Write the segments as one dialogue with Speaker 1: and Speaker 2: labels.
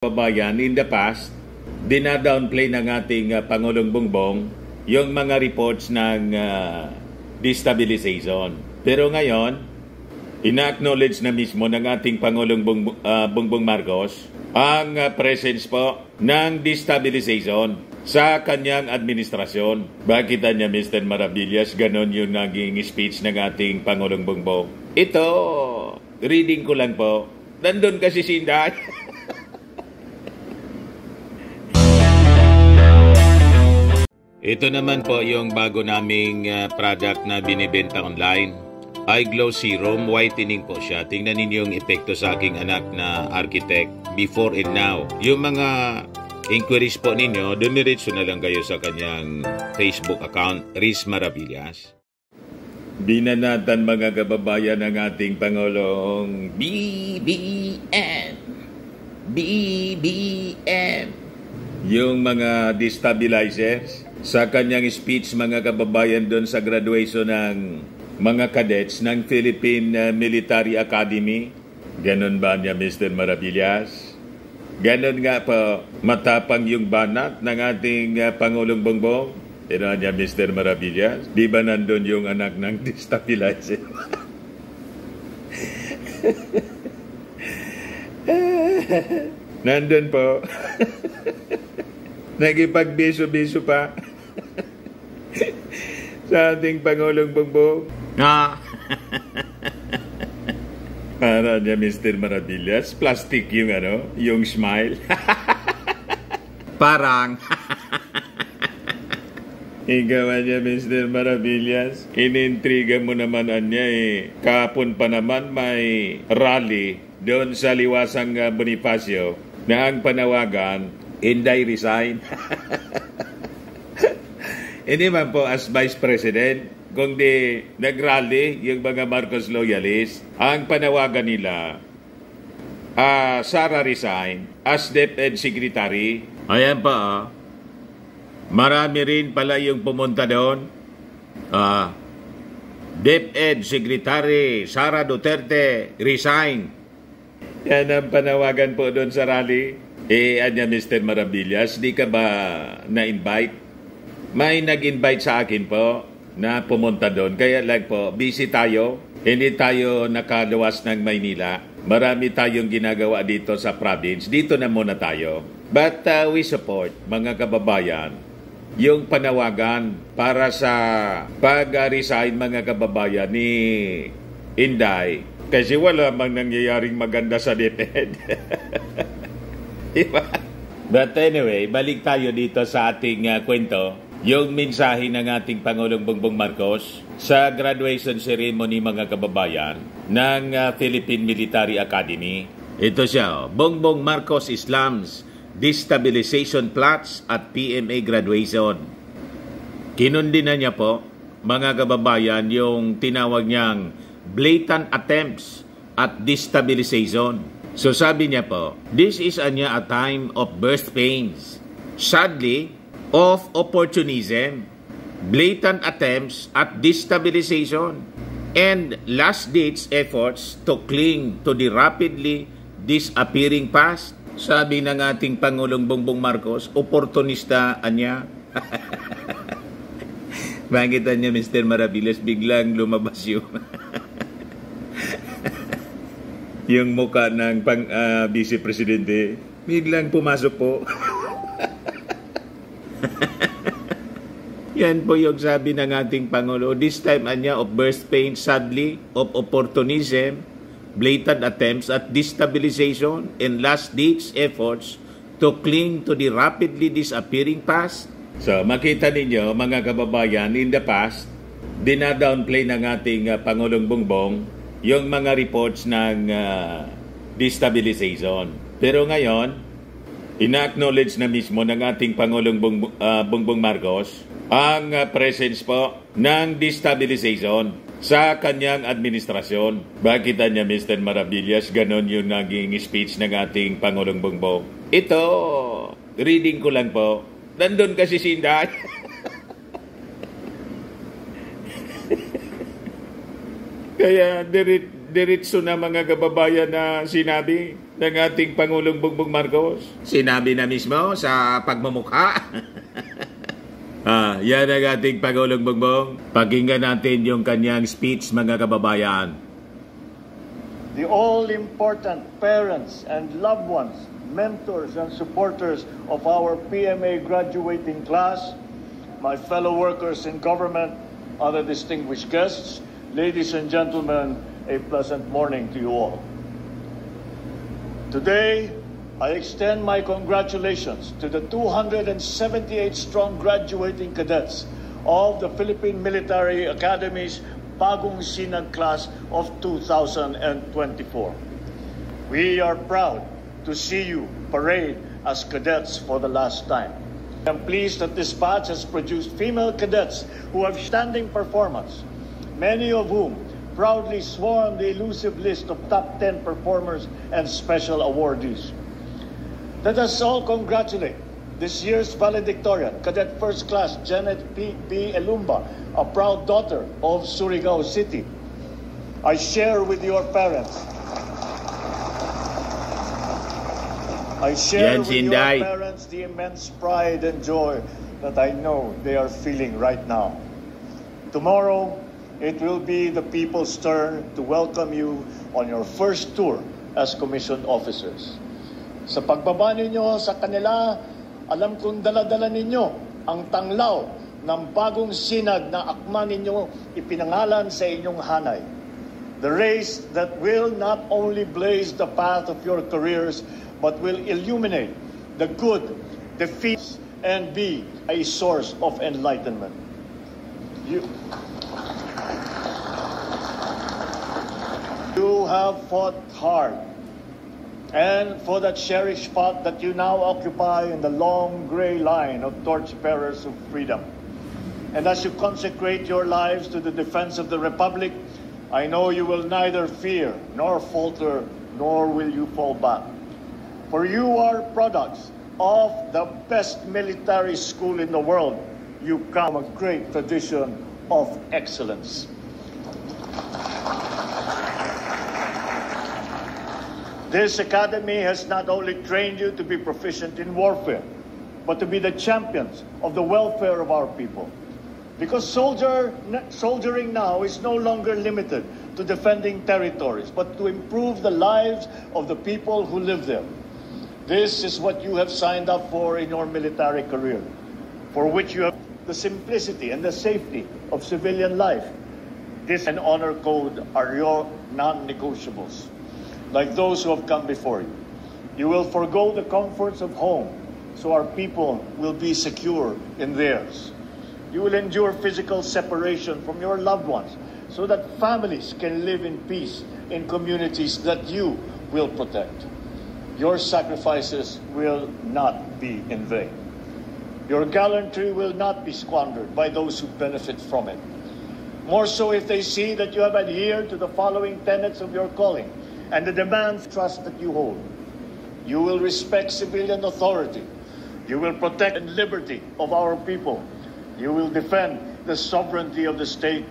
Speaker 1: Kababayan, in the past, dinadownplay ng ating Pangulong Bongbong yung mga reports ng destabilization. Pero ngayon, ina-acknowledge na mismo ng ating Pangulong Bongbong Marcos ang presence po ng destabilization sa kanyang administrasyon. Bakit niya, Mr. Maravillas, ganon yung naging speech ng ating Pangulong Bongbong? Ito, reading ko lang po. Nandun kasi si Inday. Ito naman po yung bago naming product na binibenta online. Eye Glow Serum, whitening po siya. Tingnan ninyo yung epekto sa aking anak na architect before and now. Yung mga inquiries po ninyo, dumiretso na lang kayo sa kanyang Facebook account, Riz Maravillas. Binanatan mga kababayan ng ating Pangulong BBM. Yung mga destabilizers sa kanyang speech mga kababayan doon sa graduation ng mga cadets ng Philippine Military Academy. Ganon ba niya, Mr. Maravillas? Ganon nga po, matapang yung banat ng ating Pangulong Bongbong. Pero niya, Mr. Maravillas, di ba nandun yung anak ng destabilizer? Nandun po. Nagipagbiso-biso pa sa ating Pangulong Bongbong. Para niya, Mr. Maravillas, plastic yung yung smile.
Speaker 2: Parang.
Speaker 1: Ikaw niya, Mr. Maravillas, inintriga mo naman niya Kahapon pa naman may rally doon sa Liwasang Bonifacio na ang panawagan, Inday resign. Hindi man po as Vice President, kundi nag-rally yung mga Marcos loyalists. Ang panawagan nila, Sara resign as DepEd Secretary. Ayan pa, marami rin pala yung pumunta doon. DepEd Secretary Sara Duterte resign. Yan ang panawagan po doon sa rally. Anya, Mr. Maravillas, di ka ba na-invite? May nag-invite sa akin po na pumunta doon. Kaya lang po, busy tayo. Hindi tayo nakaluwas ng Maynila. Marami tayong ginagawa dito sa province. Dito na muna tayo. But we support, mga kababayan, yung panawagan para sa pag-resign, mga kababayan, ni Inday. Kasi wala mang nangyayaring maganda sa DepEd. Diba? But anyway, balik tayo dito sa ating kwento. Yung mensahe ng ating Pangulong Bongbong Marcos sa graduation ceremony, mga kababayan, ng Philippine Military Academy. Ito siya, Bongbong Marcos Islam's destabilization plots at PMA graduation. Kinundi na niya po, mga kababayan, yung tinawag niyang blatant attempts at destabilization. So sabi niya po, this is a time of birth pains, sadly, of opportunism, blatant attempts at destabilization, and last-ditch efforts to cling to the rapidly disappearing past. Sabi ng ating Pangulong Bongbong Marcos, oportunista niya. Bakit niya, Mr. Maravillas, biglang lumabas yung mukha ng Vice Presidente, biglang pumasok po. Yan po yung sabi ng ating Pangulo. This time, of birth pain, sadly, of opportunism, blatant attempts at destabilization, and last-ditch efforts to cling to the rapidly disappearing past. So, makita ninyo, mga kababayan, in the past, dinadownplay ng ating Pangulong Bongbong yung mga reports ng destabilization. Pero ngayon, ina-acknowledge na mismo ng ating Pangulong Bongbong Marcos ang presence po ng destabilization sa kanyang administrasyon. Bakit niya, Mr. Maravillas, ganon yung naging speech ng ating Pangulong Bongbong? Ito, reading ko lang po. Nandun kasi si Inday. Kaya diretso na mga kababayan na sinabi ng ating Pangulong Bongbong Marcos. Sinabi na mismo sa pagmumukha. Yan ang ating Pangulong Bongbong. Pakinggan natin yung kanyang speech, mga kababayan.
Speaker 2: The all-important parents and loved ones, mentors and supporters of our PMA graduating class, my fellow workers in government, other distinguished guests, ladies and gentlemen, a pleasant morning to you all. Today, I extend my congratulations to the 278 strong graduating cadets of the Philippine Military Academy's Bagong Sinag class of 2024. We are proud to see you parade as cadets for the last time. I'm pleased that this batch has produced female cadets who have standing performance, many of whom proudly swarm the elusive list of top 10 performers and special awardees. Let us all congratulate this year's valedictorian, Cadet First Class Janet B. Elumba, a proud daughter of Surigao City. I share with your parents the immense pride and joy that I know they are feeling right now. Tomorrow, it will be the people's turn to welcome you on your first tour as commissioned officers. Sa pagbaba ninyo sa kanila, alam kong dala-dala ninyo ang tanglaw ng bagong sinag na akma ninyo ipinangalan sa inyong hanay. The race that will not only blaze the path of your careers, but will illuminate the good, the feats, and be a source of enlightenment. You have fought hard, and for that cherished spot that you now occupy in the long gray line of torchbearers of freedom. And as you consecrate your lives to the defense of the Republic, I know you will neither fear nor falter, nor will you fall back. For you are products of the best military school in the world. You come from a great tradition of excellence. This academy has not only trained you to be proficient in warfare, but to be the champions of the welfare of our people. Because soldiering now is no longer limited to defending territories, but to improve the lives of the people who live there. This is what you have signed up for in your military career, for which you have the simplicity and the safety of civilian life. This and honor code are your non-negotiables. Like those who have come before you. You will forego the comforts of home so our people will be secure in theirs. You will endure physical separation from your loved ones so that families can live in peace in communities that you will protect. Your sacrifices will not be in vain. Your gallantry will not be squandered by those who benefit from it. More so if they see that you have adhered to the following tenets of your calling and the demands trust that you hold. You will respect civilian authority. You will protect the liberty of our people. You will defend the sovereignty of the state,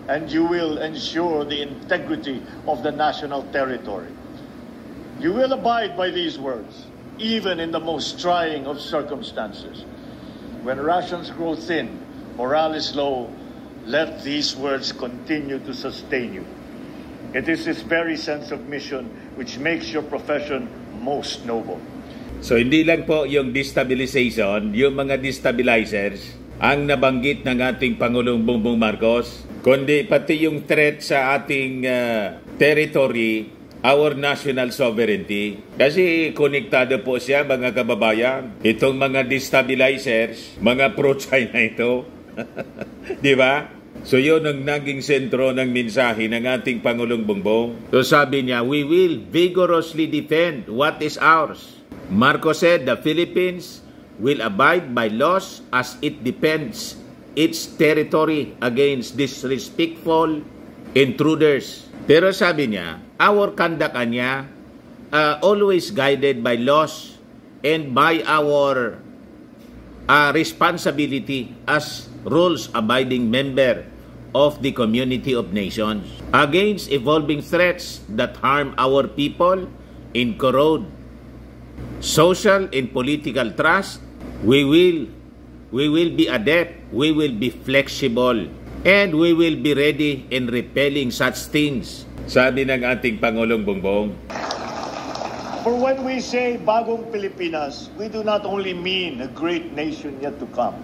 Speaker 2: and you will ensure the integrity of the national territory. You will abide by these words, even in the most trying of circumstances. When rations grow thin, morale is low, let these words continue to sustain you. It is this very sense of mission which makes your profession most noble.
Speaker 1: So hindi lang po yung destabilization, yung mga destabilizers ang nabanggit ng ating Pangulong Bongbong Marcos, kundi pati yung threat sa ating territory, our national sovereignty. Kasi konektado po siya, mga kababayan. Itong mga destabilizers, mga pro-China ito. Di ba? So yun ang naging sentro ng mensahe ng ating Pangulong Bongbong. So sabi niya, we will vigorously defend what is ours. Marcos said the Philippines will abide by laws as it defends its territory against disrespectful intruders. Pero sabi niya, our conduct niya always guided by laws and by our responsibility as rules-abiding member of the community of nations. Against evolving threats that harm our people and corrode social and political trust, we will be adept, we will be flexible, and we will be ready in repelling such things. Sabi ng ating Pangulong Bongbong.
Speaker 2: For when we say Bagong Pilipinas, we do not only mean a great nation yet to come.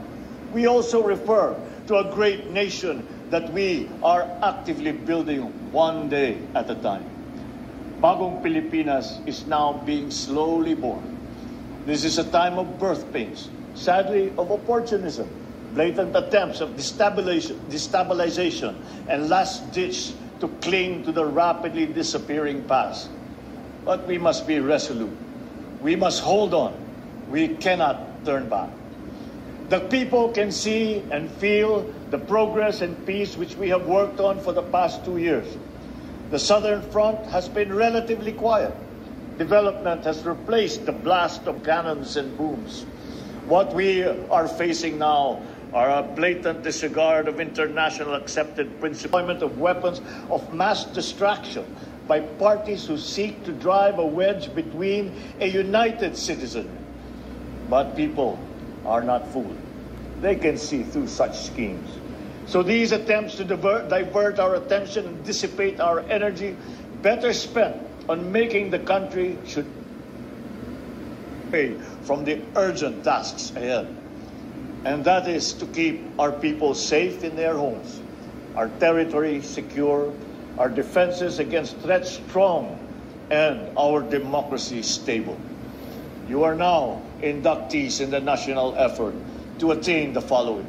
Speaker 2: We also refer to a great nation that we are actively building one day at a time. Bagong Pilipinas is now being slowly born. This is a time of birth pains, sadly of opportunism, blatant attempts of destabilization, and last ditch to cling to the rapidly disappearing past. But we must be resolute. We must hold on. We cannot turn back. The people can see and feel the progress and peace which we have worked on for the past 2 years. The Southern Front has been relatively quiet. Development has replaced the blast of cannons and booms. What we are facing now are a blatant disregard of international accepted principles, of weapons of mass destruction by parties who seek to drive a wedge between a united citizen. But people are not fooled. They can see through such schemes. So these attempts to divert our attention and dissipate our energy better spent on making the country should pay from the urgent tasks ahead. And that is to keep our people safe in their homes, our territory secure, our defenses against threats strong, and our democracy stable. You are now inductees in the national effort to attain the following.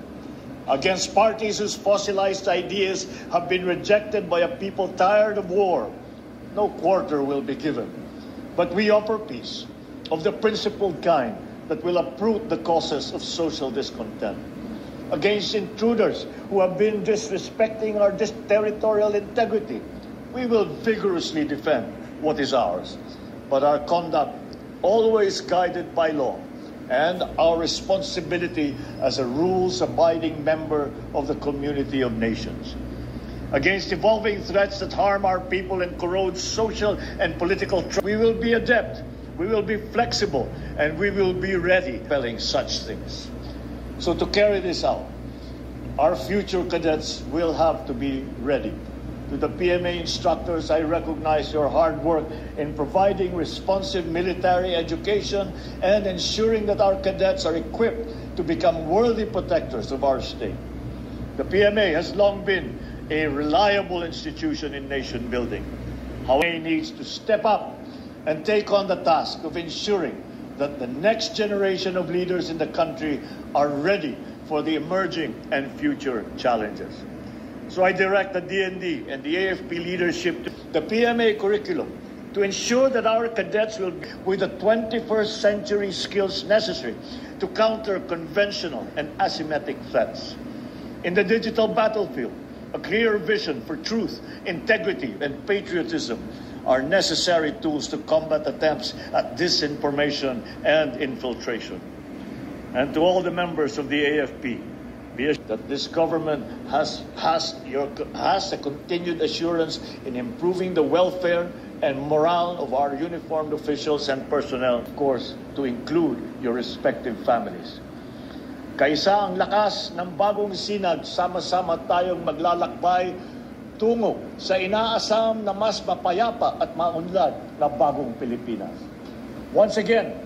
Speaker 2: Against parties whose fossilized ideas have been rejected by a people tired of war, no quarter will be given. But we offer peace of the principled kind that will uproot the causes of social discontent. Against intruders who have been disrespecting our territorial integrity, we will vigorously defend what is ours, but our conduct always guided by law and our responsibility as a rules-abiding member of the community of nations. Against evolving threats that harm our people and corrode social and political trust, we will be adept, we will be flexible, and we will be ready spelling such things. So to carry this out, our future cadets will have to be ready. To the PMA instructors, I recognize your hard work in providing responsive military education and ensuring that our cadets are equipped to become worthy protectors of our state. The PMA has long been a reliable institution in nation building. However, it needs to step up and take on the task of ensuring that the next generation of leaders in the country are ready for the emerging and future challenges. So I direct the DND and the AFP leadership to the PMA curriculum to ensure that our cadets will be with the 21st century skills necessary to counter conventional and asymmetric threats. In the digital battlefield, a clear vision for truth, integrity, and patriotism are necessary tools to combat attempts at disinformation and infiltration. And to all the members of the AFP, be assured that this government has a continued assurance in improving the welfare and morale of our uniformed officials and personnel, of course, to include your respective families. Kaisa ang lakas ng bagong sinag, sama-sama tayong maglalakbay tungo sa inaasam na mas mapayapa at maunlad na bagong Pilipinas. Once again,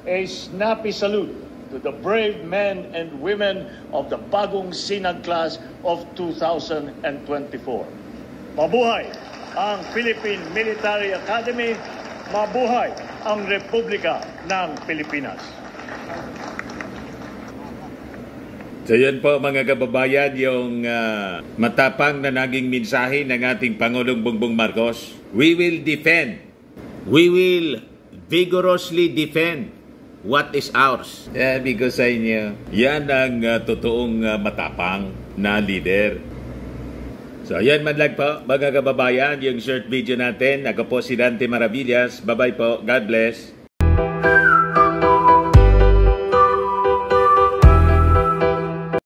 Speaker 2: a snappy salute to the brave men and women of the Bagong Sinag class of 2024. Mabuhay ang Philippine Military Academy, mabuhay ang Republika ng Pilipinas.
Speaker 1: So yun po mga kababayan, yung matapang na naging mensahe ng ating Pangulong Bongbong Marcos. We will defend. We will vigorously defend what is ours. Sabi ko sa inyo, yan ang totoong matapang na leader. So yan man lang po mga kababayan, yung short video natin. Ako po si Dante Maravillas. Bye-bye po. God bless.